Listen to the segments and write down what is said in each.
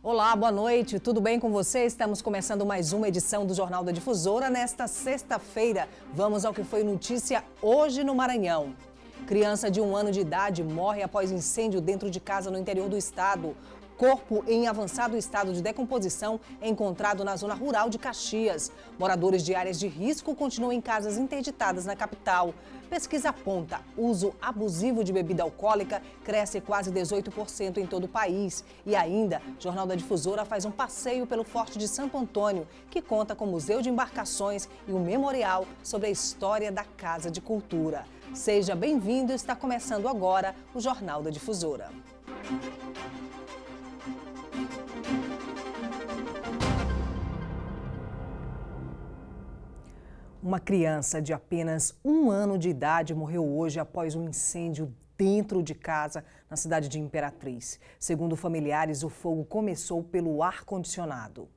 Olá, boa noite, tudo bem com você? Estamos começando mais uma edição do Jornal da Difusora nesta sexta-feira. Vamos ao que foi notícia hoje no Maranhão. Criança de 1 ano de idade morre após incêndio dentro de casa no interior do estado. Corpo em avançado estado de decomposição é encontrado na zona rural de Caxias. Moradores de áreas de risco continuam em casas interditadas na capital. Pesquisa aponta: uso abusivo de bebida alcoólica cresce quase 18% em todo o país. E ainda, o Jornal da Difusora faz um passeio pelo Forte de Santo Antônio, que conta com Museu de Embarcações e um memorial sobre a história da Casa de Cultura. Seja bem-vindo, está começando agora o Jornal da Difusora. Uma criança de apenas 1 ano de idade morreu hoje após um incêndio dentro de casa na cidade de Imperatriz. Segundo familiares, o fogo começou pelo ar-condicionado.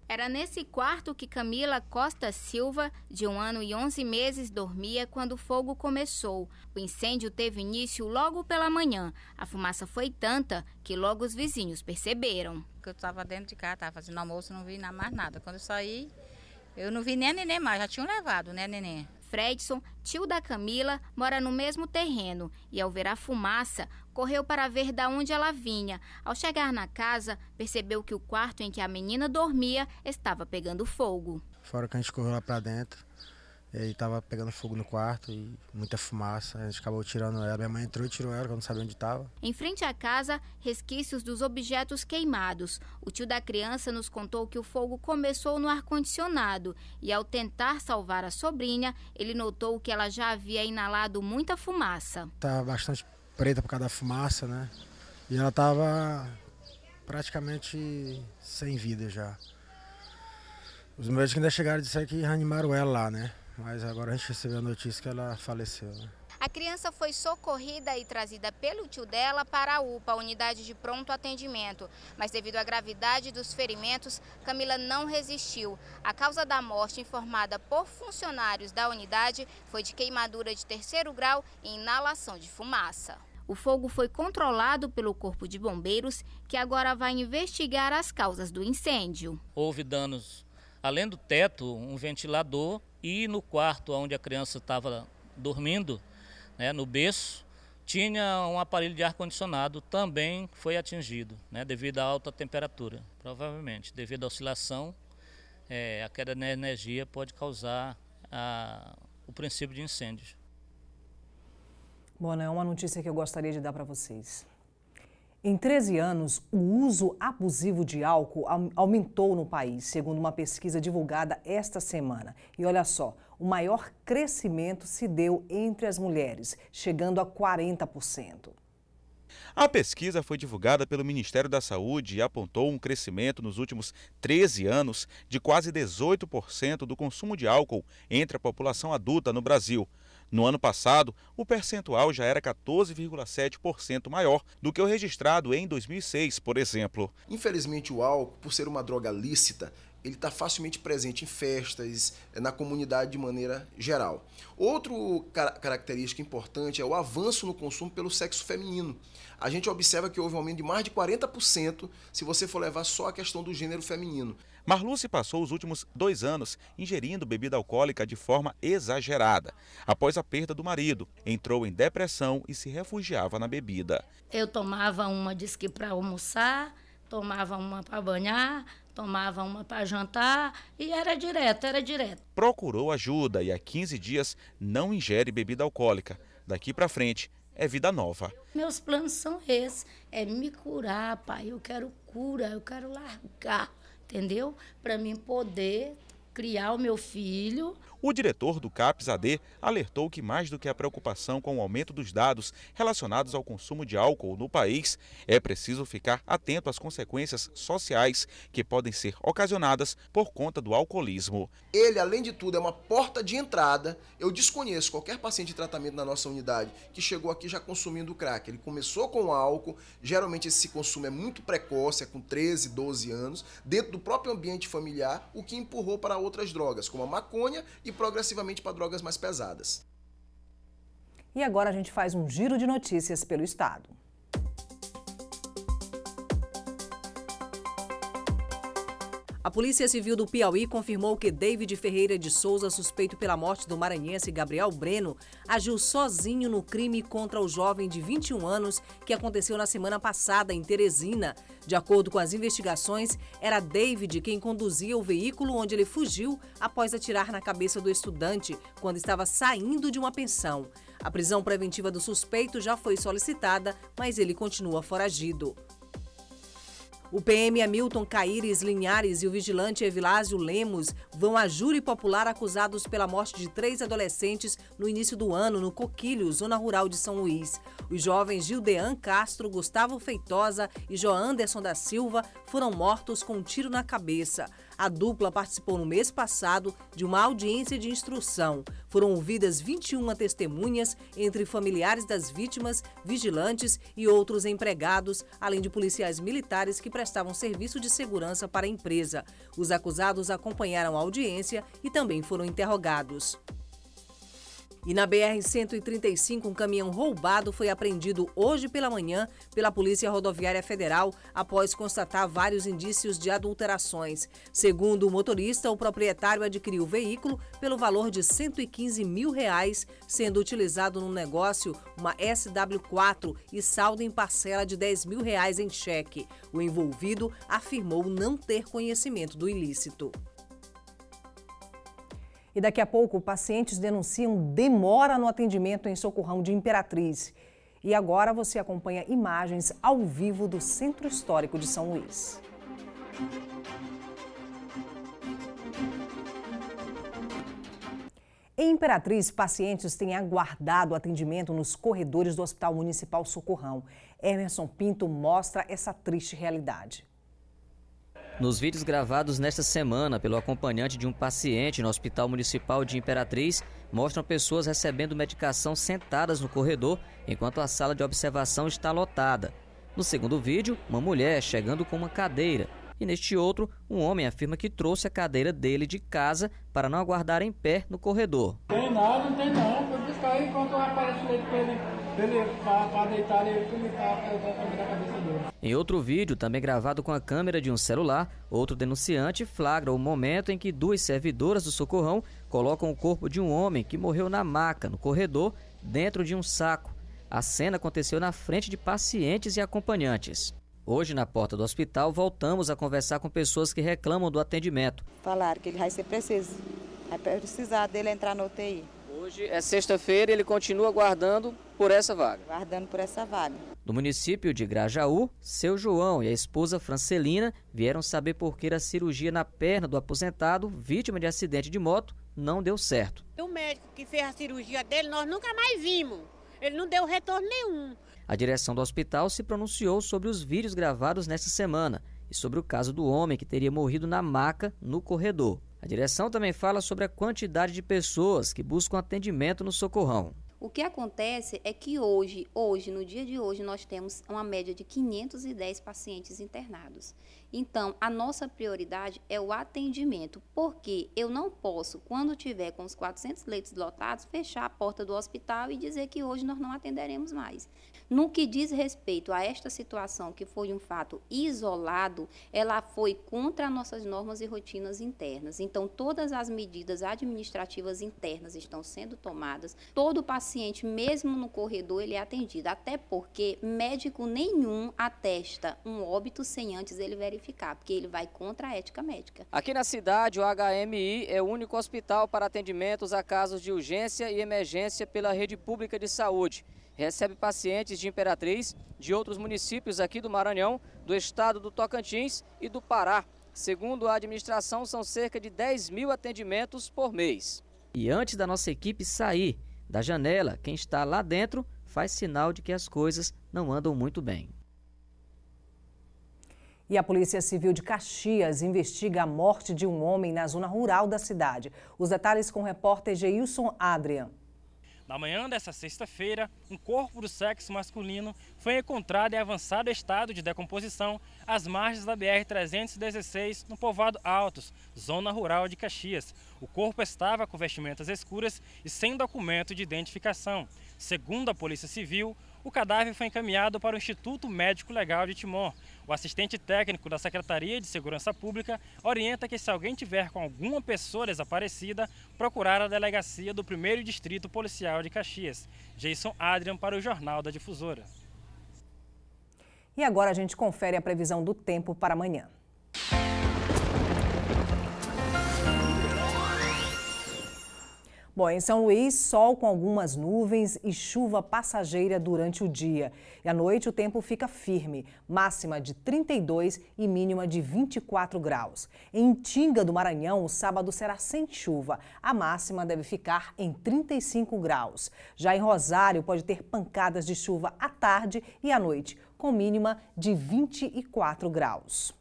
Era nesse quarto que Camila Costa Silva, de 1 ano e 11 meses, dormia quando o fogo começou. O incêndio teve início logo pela manhã. A fumaça foi tanta que logo os vizinhos perceberam. Eu estava dentro de casa, estava fazendo almoço, não vi mais nada. Quando eu saí, eu não vi nem a neném mais, já tinham levado, né, neném? Fredson, tio da Camila, mora no mesmo terreno e, ao ver a fumaça, correu para ver de onde ela vinha. Ao chegar na casa, percebeu que o quarto em que a menina dormia estava pegando fogo. Fora que a gente correu lá para dentro, e aí estava pegando fogo no quarto e muita fumaça. A gente acabou tirando ela. Minha mãe entrou e tirou ela, que eu não sabia onde estava. Em frente à casa, resquícios dos objetos queimados. O tio da criança nos contou que o fogo começou no ar-condicionado e, ao tentar salvar a sobrinha, ele notou que ela já havia inalado muita fumaça. Estava bastante preta por causa da fumaça, né? E ela estava praticamente sem vida já. Os médicos ainda chegaram e disseram que reanimaram ela lá, né? Mas agora a gente recebeu a notícia que ela faleceu, né? A criança foi socorrida e trazida pelo tio dela para a UPA, a unidade de pronto atendimento. Mas devido à gravidade dos ferimentos, Camila não resistiu. A causa da morte, informada por funcionários da unidade, foi de queimadura de 3º grau e inalação de fumaça. O fogo foi controlado pelo Corpo de Bombeiros, que agora vai investigar as causas do incêndio. Houve danos, além do teto, um ventilador, e no quarto onde a criança estava dormindo, né, no berço, tinha um aparelho de ar-condicionado, também foi atingido, né, devido à alta temperatura. Provavelmente, devido à oscilação, a queda de energia pode causar o princípio de incêndios. Bom, é uma notícia que eu gostaria de dar para vocês. Em 13 anos, o uso abusivo de álcool aumentou no país, segundo uma pesquisa divulgada esta semana. E olha só, o maior crescimento se deu entre as mulheres, chegando a 40%. A pesquisa foi divulgada pelo Ministério da Saúde e apontou um crescimento nos últimos 13 anos de quase 18% do consumo de álcool entre a população adulta no Brasil. No ano passado, o percentual já era 14,7% maior do que o registrado em 2006, por exemplo. Infelizmente, o álcool, por ser uma droga lícita, ele está facilmente presente em festas, na comunidade de maneira geral. Outra característica importante é o avanço no consumo pelo sexo feminino. A gente observa que houve um aumento de mais de 40% se você for levar só a questão do gênero feminino. Marluce passou os últimos 2 anos ingerindo bebida alcoólica de forma exagerada. Após a perda do marido, entrou em depressão e se refugiava na bebida. Eu tomava uma para almoçar, tomava uma para banhar, tomava uma para jantar e era direto. Procurou ajuda e há 15 dias não ingere bebida alcoólica. Daqui para frente é vida nova. Meus planos são esses, é me curar, pai. Eu quero cura, eu quero largar, entendeu? Para mim poder criar o meu filho. O diretor do CAPS-AD alertou que mais do que a preocupação com o aumento dos dados relacionados ao consumo de álcool no país, é preciso ficar atento às consequências sociais que podem ser ocasionadas por conta do alcoolismo. Ele, além de tudo, é uma porta de entrada. Eu desconheço qualquer paciente de tratamento na nossa unidade que chegou aqui já consumindo crack. Ele começou com álcool, geralmente esse consumo é muito precoce, é com 13, 12 anos, dentro do próprio ambiente familiar, o que empurrou para outras drogas, como a maconha e progressivamente para drogas mais pesadas. E agora a gente faz um giro de notícias pelo estado. A Polícia Civil do Piauí confirmou que David Ferreira de Souza, suspeito pela morte do maranhense Gabriel Breno, agiu sozinho no crime contra o jovem de 21 anos que aconteceu na semana passada em Teresina. De acordo com as investigações, era David quem conduzia o veículo onde ele fugiu após atirar na cabeça do estudante quando estava saindo de uma pensão. A prisão preventiva do suspeito já foi solicitada, mas ele continua foragido. O PM Hamilton Caíres Linhares e o vigilante Evilásio Lemos vão a júri popular acusados pela morte de 3 adolescentes no início do ano no Coquilho, zona rural de São Luís. Os jovens Gildean Castro, Gustavo Feitosa e Joanderson da Silva foram mortos com um tiro na cabeça. A dupla participou no mês passado de uma audiência de instrução. Foram ouvidas 21 testemunhas, entre familiares das vítimas, vigilantes e outros empregados, além de policiais militares que prestavam serviço de segurança para a empresa. Os acusados acompanharam a audiência e também foram interrogados. E na BR-135, um caminhão roubado foi apreendido hoje pela manhã pela Polícia Rodoviária Federal após constatar vários indícios de adulterações. Segundo o motorista, o proprietário adquiriu o veículo pelo valor de R$ 115 mil, sendo utilizado no negócio uma SW4 e saldo em parcela de R$ 10 mil em cheque. O envolvido afirmou não ter conhecimento do ilícito. E daqui a pouco, pacientes denunciam demora no atendimento em Socorrão de Imperatriz. E agora você acompanha imagens ao vivo do Centro Histórico de São Luís. Em Imperatriz, pacientes têm aguardado atendimento nos corredores do Hospital Municipal Socorrão. Emerson Pinto mostra essa triste realidade. Nos vídeos gravados nesta semana pelo acompanhante de um paciente no Hospital Municipal de Imperatriz, mostram pessoas recebendo medicação sentadas no corredor, enquanto a sala de observação está lotada. No segundo vídeo, uma mulher chegando com uma cadeira. E neste outro, um homem afirma que trouxe a cadeira dele de casa para não aguardar em pé no corredor. Tem nada, não tem não. Foi buscar aí enquanto aparece ele para deitar ele na cabeça dele. Em outro vídeo, também gravado com a câmera de um celular, outro denunciante flagra o momento em que 2 servidoras do Socorrão colocam o corpo de um homem que morreu na maca, no corredor, dentro de um saco. A cena aconteceu na frente de pacientes e acompanhantes. Hoje, na porta do hospital, voltamos a conversar com pessoas que reclamam do atendimento. Falaram que ele vai ser preciso, vai precisar dele entrar no UTI. Hoje é sexta-feira e ele continua aguardando por essa vaga. Aguardando por essa vaga. No município de Grajaú, seu João e a esposa Francelina vieram saber por que a cirurgia na perna do aposentado, vítima de acidente de moto, não deu certo. O médico que fez a cirurgia dele, nós nunca mais vimos. Ele não deu retorno nenhum. A direção do hospital se pronunciou sobre os vídeos gravados nesta semana e sobre o caso do homem que teria morrido na maca no corredor. A direção também fala sobre a quantidade de pessoas que buscam atendimento no Socorrão. O que acontece é que hoje, no dia de hoje, nós temos uma média de 510 pacientes internados. Então, a nossa prioridade é o atendimento, porque eu não posso, quando tiver com os 400 leitos lotados, fechar a porta do hospital e dizer que hoje nós não atenderemos mais. No que diz respeito a esta situação, que foi um fato isolado, ela foi contra nossas normas e rotinas internas. Então, todas as medidas administrativas internas estão sendo tomadas, todo paciente, mesmo no corredor, ele é atendido, até porque médico nenhum atesta um óbito sem antes ele verificar, porque ele vai contra a ética médica. Aqui na cidade, o HMI é o único hospital para atendimentos a casos de urgência e emergência pela rede pública de saúde. Recebe pacientes de Imperatriz, de outros municípios aqui do Maranhão, do estado do Tocantins e do Pará. Segundo a administração, são cerca de 10 mil atendimentos por mês. E antes da nossa equipe sair da janela, quem está lá dentro faz sinal de que as coisas não andam muito bem. E a Polícia Civil de Caxias investiga a morte de um homem na zona rural da cidade. Os detalhes com o repórter Geilson Adrian. Na manhã desta sexta-feira, um corpo do sexo masculino foi encontrado em avançado estado de decomposição às margens da BR-316, no povoado Altos, zona rural de Caxias. O corpo estava com vestimentas escuras e sem documento de identificação. Segundo a Polícia Civil, O cadáver foi encaminhado para o Instituto Médico Legal de Timon. O assistente técnico da Secretaria de Segurança Pública orienta que, se alguém tiver com alguma pessoa desaparecida, procurar a delegacia do 1º Distrito Policial de Caxias. Jason Adrian para o Jornal da Difusora. E agora a gente confere a previsão do tempo para amanhã. Bom, em São Luís, sol com algumas nuvens e chuva passageira durante o dia. E à noite o tempo fica firme, máxima de 32 e mínima de 24 graus. Em Tinga do Maranhão, o sábado será sem chuva. A máxima deve ficar em 35 graus. Já em Rosário, pode ter pancadas de chuva à tarde e à noite, com mínima de 24 graus.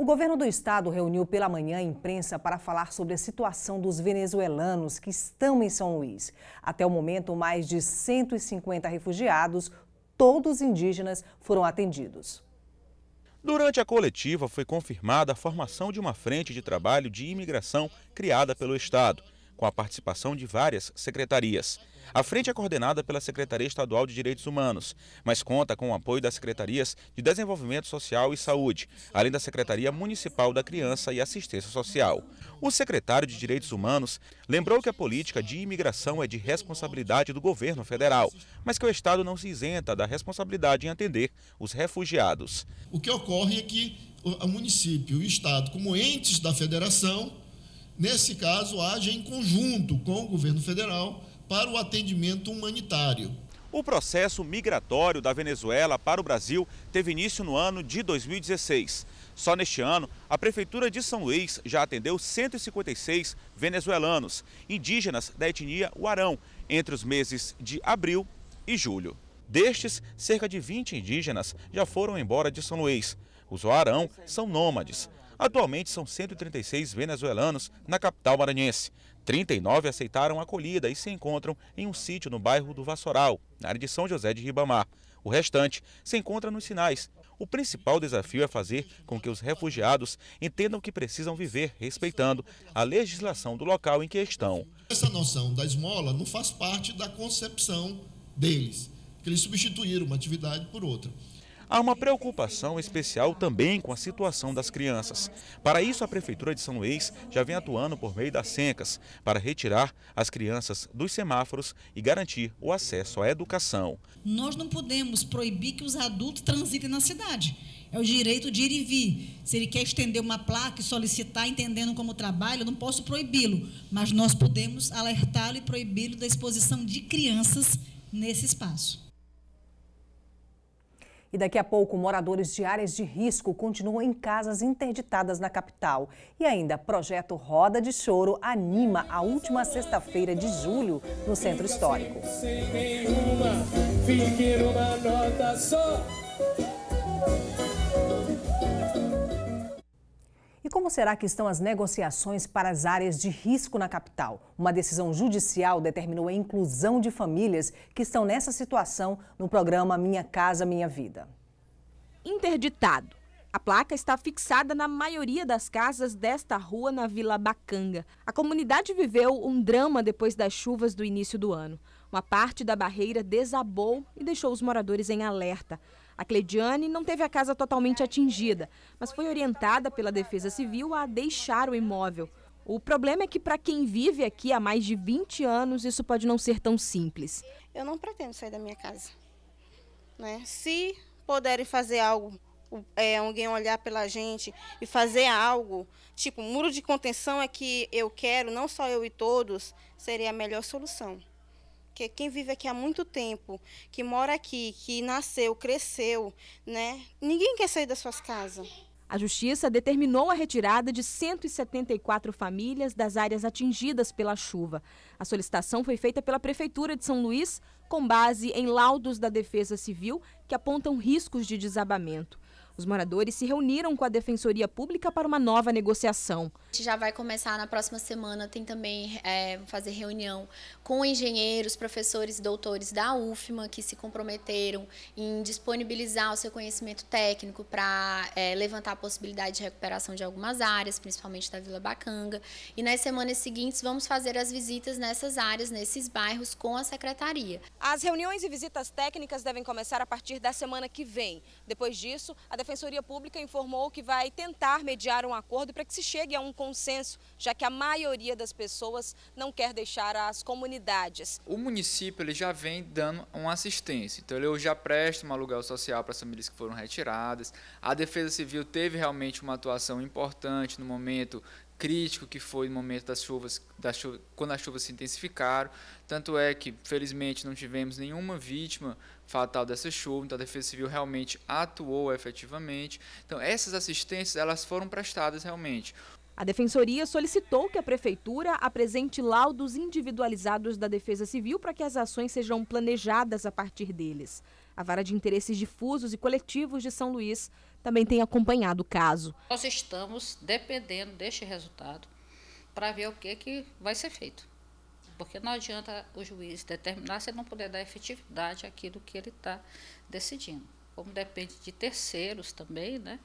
O governo do estado reuniu pela manhã a imprensa para falar sobre a situação dos venezuelanos que estão em São Luís. Até o momento, mais de 150 refugiados, todos indígenas, foram atendidos. Durante a coletiva, foi confirmada a formação de uma frente de trabalho de imigração criada pelo estado, com a participação de várias secretarias. A frente é coordenada pela Secretaria Estadual de Direitos Humanos, mas conta com o apoio das Secretarias de Desenvolvimento Social e Saúde, além da Secretaria Municipal da Criança e Assistência Social. O secretário de Direitos Humanos lembrou que a política de imigração é de responsabilidade do governo federal, mas que o estado não se isenta da responsabilidade em atender os refugiados. O que ocorre é que o município e o estado, como entes da federação, nesse caso, agem em conjunto com o governo federal para o atendimento humanitário. O processo migratório da Venezuela para o Brasil teve início no ano de 2016. Só neste ano, a Prefeitura de São Luís já atendeu 156 venezuelanos, indígenas da etnia Huarão, entre os meses de abril e julho. Destes, cerca de 20 indígenas já foram embora de São Luís. Os Huarão são nômades. Atualmente são 136 venezuelanos na capital maranhense. 39 aceitaram a acolhida e se encontram em um sítio no bairro do Vassoural, na área de São José de Ribamar. O restante se encontra nos Sinais. O principal desafio é fazer com que os refugiados entendam que precisam viver respeitando a legislação do local em que estão. Essa noção da esmola não faz parte da concepção deles, que eles substituíram uma atividade por outra. Há uma preocupação especial também com a situação das crianças. Para isso, a Prefeitura de São Luís já vem atuando por meio das Sencas para retirar as crianças dos semáforos e garantir o acesso à educação. Nós não podemos proibir que os adultos transitem na cidade. É o direito de ir e vir. Se ele quer estender uma placa e solicitar, entendendo como trabalho, eu não posso proibi-lo. Mas nós podemos alertá-lo e proibi-lo da exposição de crianças nesse espaço. E daqui a pouco, moradores de áreas de risco continuam em casas interditadas na capital. E ainda, projeto Roda de Choro anima a última sexta-feira de julho no Centro Histórico. E como será que estão as negociações para as áreas de risco na capital? Uma decisão judicial determinou a inclusão de famílias que estão nessa situação no programa Minha Casa Minha Vida. Interditado. A placa está fixada na maioria das casas desta rua na Vila Bacanga. A comunidade viveu um drama depois das chuvas do início do ano. Uma parte da barreira desabou e deixou os moradores em alerta. A Cleidiane não teve a casa totalmente atingida, mas foi orientada pela Defesa Civil a deixar o imóvel. O problema é que, para quem vive aqui há mais de 20 anos, isso pode não ser tão simples. Eu não pretendo sair da minha casa, né? Se puderem fazer algo, alguém olhar pela gente e fazer algo, tipo, muro de contenção é que eu quero, não só eu e todos, seria a melhor solução. Porque quem vive aqui há muito tempo, que mora aqui, que nasceu, cresceu, né? Ninguém quer sair das suas casas. A Justiça determinou a retirada de 174 famílias das áreas atingidas pela chuva. A solicitação foi feita pela Prefeitura de São Luís, com base em laudos da Defesa Civil que apontam riscos de desabamento. Os moradores se reuniram com a Defensoria Pública para uma nova negociação. A gente já vai começar na próxima semana, tem também fazer reunião com engenheiros, professores e doutores da UFMA que se comprometeram em disponibilizar o seu conhecimento técnico para levantar a possibilidade de recuperação de algumas áreas, principalmente da Vila Bacanga. E nas semanas seguintes vamos fazer as visitas nessas áreas, nesses bairros, com a Secretaria. As reuniões e visitas técnicas devem começar a partir da semana que vem. Depois disso, a Defensoria Pública informou que vai tentar mediar um acordo para que se chegue a um consenso, já que a maioria das pessoas não quer deixar as comunidades. O município ele já vem dando uma assistência, então ele já presta um aluguel social para as famílias que foram retiradas. A Defesa Civil teve realmente uma atuação importante no momento crítico que foi no momento das chuvas, quando as chuvas se intensificaram. Tanto é que, felizmente, não tivemos nenhuma vítima fatal dessa chuva, então a Defesa Civil realmente atuou efetivamente. Então, essas assistências elas foram prestadas realmente. A Defensoria solicitou que a Prefeitura apresente laudos individualizados da Defesa Civil para que as ações sejam planejadas a partir deles. A Vara de Interesses Difusos e Coletivos de São Luís também tem acompanhado o caso. Nós estamos dependendo deste resultado para ver o que vai ser feito. Porque não adianta o juiz determinar se ele não puder dar efetividade àquilo que ele está decidindo. Como depende de terceiros também, né?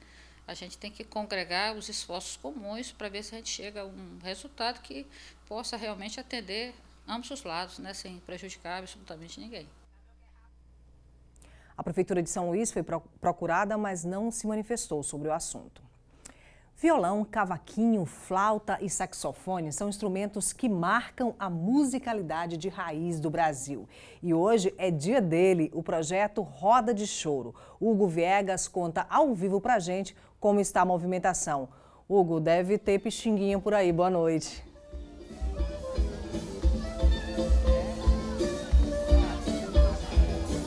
A gente tem que congregar os esforços comuns para ver se a gente chega a um resultado que possa realmente atender ambos os lados, né? Sem prejudicar absolutamente ninguém. A Prefeitura de São Luís foi procurada, mas não se manifestou sobre o assunto. Violão, cavaquinho, flauta e saxofone são instrumentos que marcam a musicalidade de raiz do Brasil. E hoje é dia dele, o projeto Roda de Choro. Hugo Viegas conta ao vivo pra gente como está a movimentação. Hugo, deve ter pixinguinha por aí. Boa noite.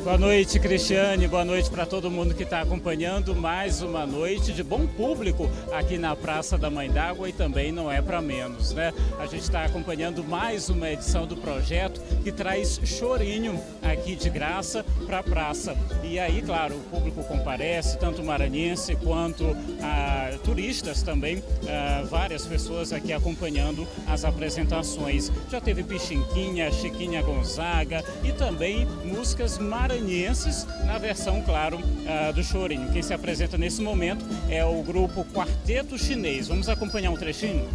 Boa noite, Cristiane. Boa noite para todo mundo que está acompanhando mais uma noite de bom público aqui na Praça da Mãe d'Água e também não é para menos, né? A gente está acompanhando mais uma edição do projeto que traz chorinho aqui de graça para a praça. E aí, claro, o público comparece, tanto maranhense quanto turistas também, várias pessoas aqui acompanhando as apresentações. Já teve Pixinquinha, Chiquinha Gonzaga e também músicas maranhenses na versão, claro, do chorinho. Quem se apresenta nesse momento é o grupo Quarteto Chinês. Vamos acompanhar um trechinho?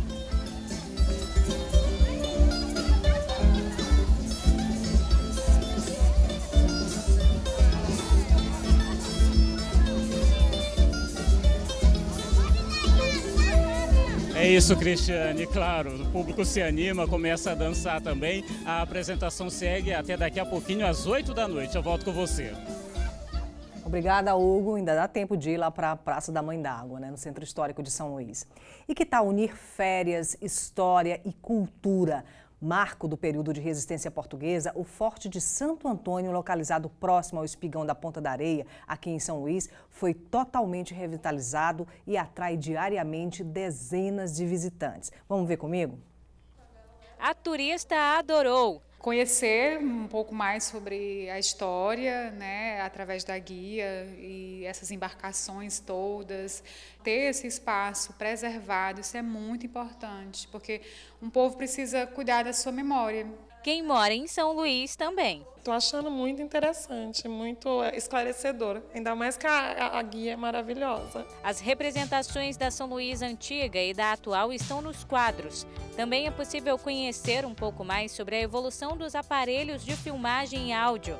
É isso, Cristiane, claro, o público se anima, começa a dançar também. A apresentação segue até daqui a pouquinho, às 8 da noite. Eu volto com você. Obrigada, Hugo. Ainda dá tempo de ir lá para a Praça da Mãe d'Água, né, no Centro Histórico de São Luís. E que tal unir férias, história e cultura? Marco do período de resistência portuguesa, o Forte de Santo Antônio, localizado próximo ao Espigão da Ponta da Areia, aqui em São Luís, foi totalmente revitalizado e atrai diariamente dezenas de visitantes. Vamos ver comigo? A turista adorou conhecer um pouco mais sobre a história, né, através da guia e essas embarcações todas, ter esse espaço preservado, isso é muito importante, porque um povo precisa cuidar da sua memória. Quem mora em São Luís também. Estou achando muito interessante, muito esclarecedor, ainda mais que a guia é maravilhosa. As representações da São Luís antiga e da atual estão nos quadros. Também é possível conhecer um pouco mais sobre a evolução dos aparelhos de filmagem e áudio.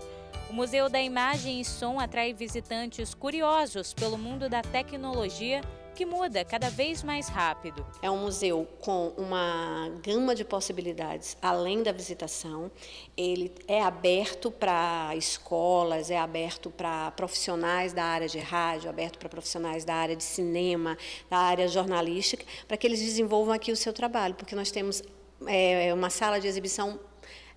O Museu da Imagem e Som atrai visitantes curiosos pelo mundo da tecnologia, que muda cada vez mais rápido. É um museu com uma gama de possibilidades, além da visitação. Ele é aberto para escolas, é aberto para profissionais da área de rádio, aberto para profissionais da área de cinema, da área jornalística, para que eles desenvolvam aqui o seu trabalho, porque nós temos uma sala de exibição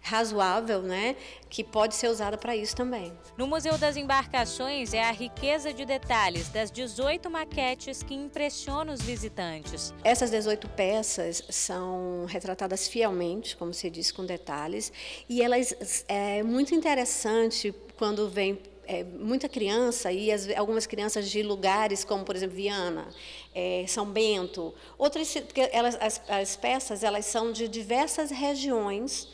razoável, né, que pode ser usada para isso também. No Museu das Embarcações é a riqueza de detalhes das 18 maquetes que impressiona os visitantes. Essas 18 peças são retratadas fielmente, como se diz, com detalhes, e elas é muito interessante quando vem muita criança, e algumas crianças de lugares como, por exemplo, Viana, São Bento, outras, porque as peças elas são de diversas regiões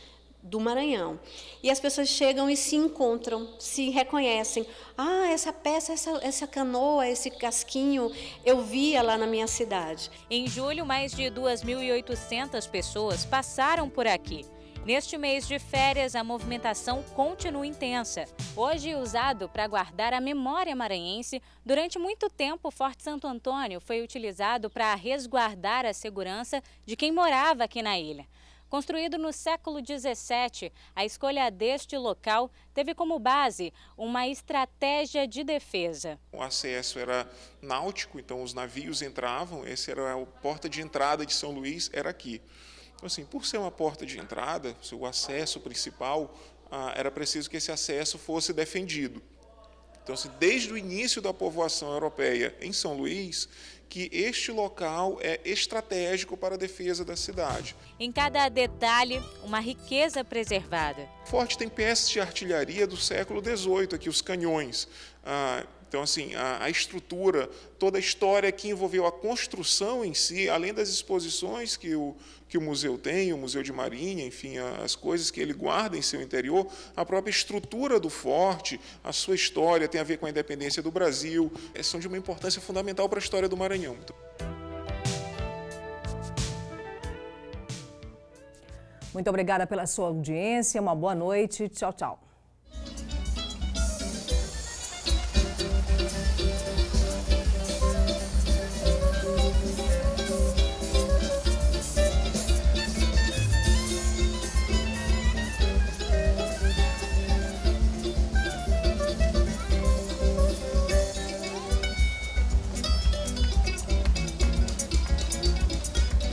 do Maranhão. E as pessoas chegam e se encontram, se reconhecem. Ah, essa peça, essa canoa, esse casquinho, eu via lá na minha cidade. Em julho, mais de 2.800 pessoas passaram por aqui. Neste mês de férias, a movimentação continua intensa. Hoje, usado para guardar a memória maranhense, durante muito tempo o Forte Santo Antônio foi utilizado para resguardar a segurança de quem morava aqui na ilha. Construído no século XVII, a escolha deste local teve como base uma estratégia de defesa. O acesso era náutico, então os navios entravam, essa era a porta de entrada de São Luís, era aqui. Então, assim, por ser uma porta de entrada, o acesso principal, era preciso que esse acesso fosse defendido. Então, assim, desde o início da povoação europeia em São Luís, que este local é estratégico para a defesa da cidade. Em cada detalhe, uma riqueza preservada. O forte tem peças de artilharia do século XVIII, aqui os canhões. Então, assim, a estrutura, toda a história que envolveu a construção em si, além das exposições que o museu tem, o Museu de Marinha, enfim, as coisas que ele guarda em seu interior, a própria estrutura do forte, a sua história tem a ver com a independência do Brasil, são de uma importância fundamental para a história do Maranhão. Muito obrigada pela sua audiência, uma boa noite, tchau, tchau.